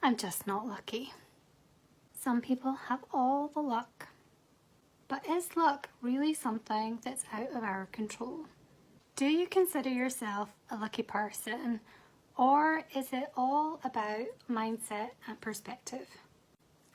I'm just not lucky. Some people have all the luck. But is luck really something that's out of our control? Do you consider yourself a lucky person, or is it all about mindset and perspective?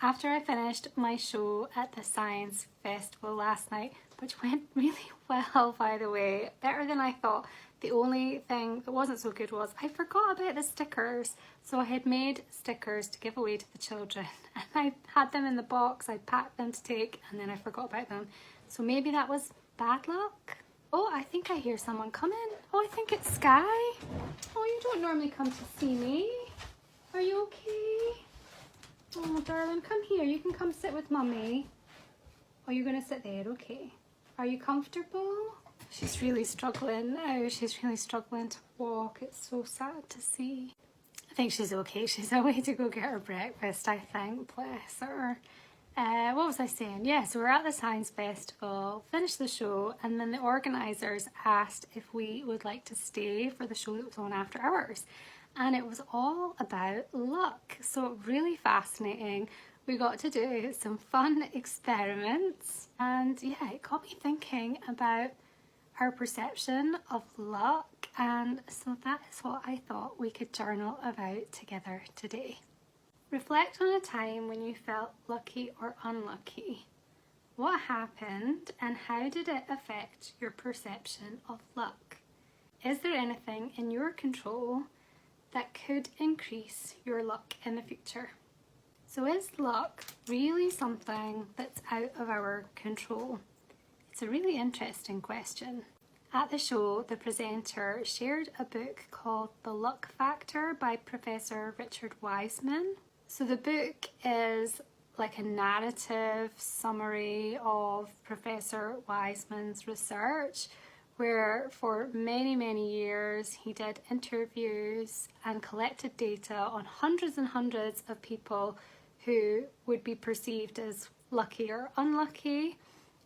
After I finished my show at the Science Festival last night, which went really well, by the way, better than I thought, the only thing that wasn't so good was I forgot about the stickers. So I had made stickers to give away to the children, and I had them in the box, I packed them to take, and then I forgot about them. So maybe that was bad luck? Oh, I think I hear someone coming. Oh, I think it's Sky. Oh, you don't normally come to see me. Are you okay? Oh, darling, come here. You can come sit with Mummy. Oh, you're going to sit there, okay. Are you comfortable? She's really struggling now. She's really struggling to walk. It's so sad to see. I think she's okay. She's away to go get her breakfast, I think. Bless her. What was I saying? Yeah, so we're at the Science Festival, finished the show, and then the organisers asked if we would like to stay for the show that was on after hours. And it was all about luck. So really fascinating. We got to do some fun experiments, and yeah, it got me thinking about our perception of luck, and so that is what I thought we could journal about together today. Reflect on a time when you felt lucky or unlucky. What happened and how did it affect your perception of luck? Is there anything in your control that could increase your luck in the future? So is luck really something that's out of our control? It's a really interesting question. At the show, the presenter shared a book called The Luck Factor by Professor Richard Wiseman. So the book is like a narrative summary of Professor Wiseman's research, where for many, many years he did interviews and collected data on hundreds and hundreds of people who would be perceived as lucky or unlucky.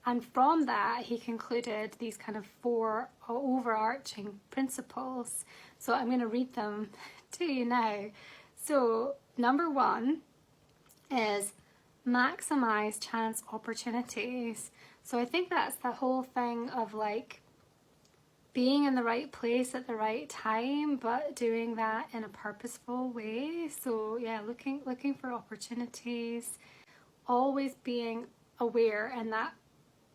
And from that, he concluded these kind of 4 overarching principles. So I'm going to read them to you now. So number 1 is maximize chance opportunities. So I think that's the whole thing of like being in the right place at the right time, but doing that in a purposeful way. So yeah, looking for opportunities, always being aware, and that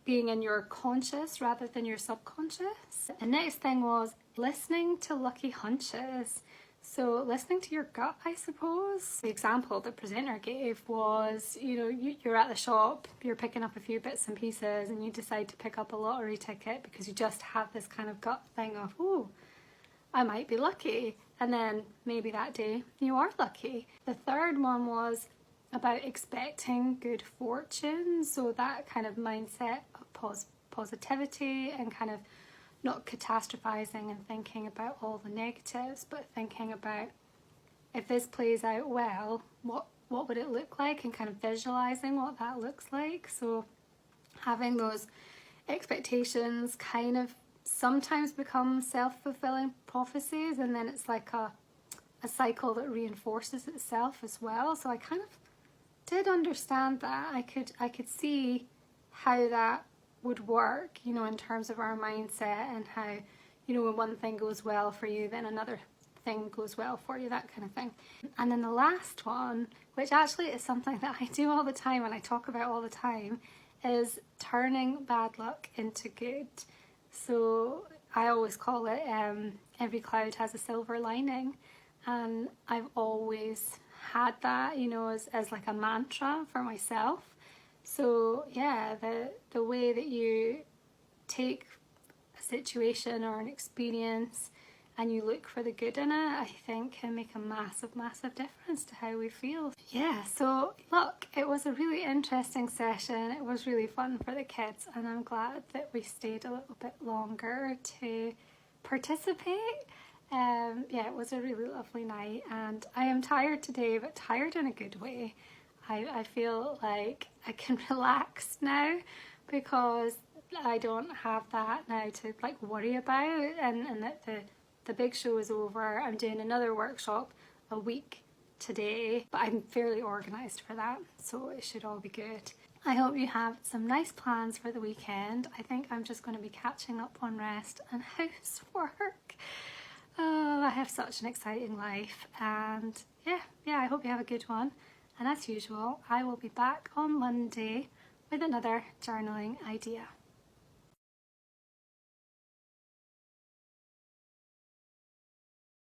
being in your conscious rather than your subconscious. The next thing was listening to lucky hunches. So listening to your gut, I suppose. The example the presenter gave was, you're at the shop, you're picking up a few bits and pieces, and you decide to pick up a lottery ticket because you just have this kind of gut thing of, oh, I might be lucky. And then maybe that day you are lucky. The third one was about expecting good fortune. So that kind of mindset of positivity and kind of not catastrophizing and thinking about all the negatives, but thinking about if this plays out well, what would it look like, and kind of visualizing what that looks like. So having those expectations kind of sometimes become self-fulfilling prophecies, and then it's like a cycle that reinforces itself as well. So I kind of did understand that. I could see how that would work, in terms of our mindset, and how, when one thing goes well for you, then another thing goes well for you, that kind of thing. And then the last one, which actually is something that I do all the time and I talk about all the time, is turning bad luck into good. So I always call it every cloud has a silver lining, and I've always had that, as like a mantra for myself. So yeah, the way that you take a situation or an experience and you look for the good in it, I think can make a massive, massive difference to how we feel. Yeah, so look, it was a really interesting session. It was really fun for the kids, and I'm glad that we stayed a little bit longer to participate. Yeah, it was a really lovely night, and I am tired today, but tired in a good way. I feel like I can relax now because I don't have that now to like worry about, and that the big show is over. I'm doing another workshop a week today, but I'm fairly organised for that, so it should all be good. I hope you have some nice plans for the weekend. I think I'm just going to be catching up on rest and housework. Oh, I have such an exciting life, and yeah, I hope you have a good one. And as usual, I will be back on Monday with another journaling idea.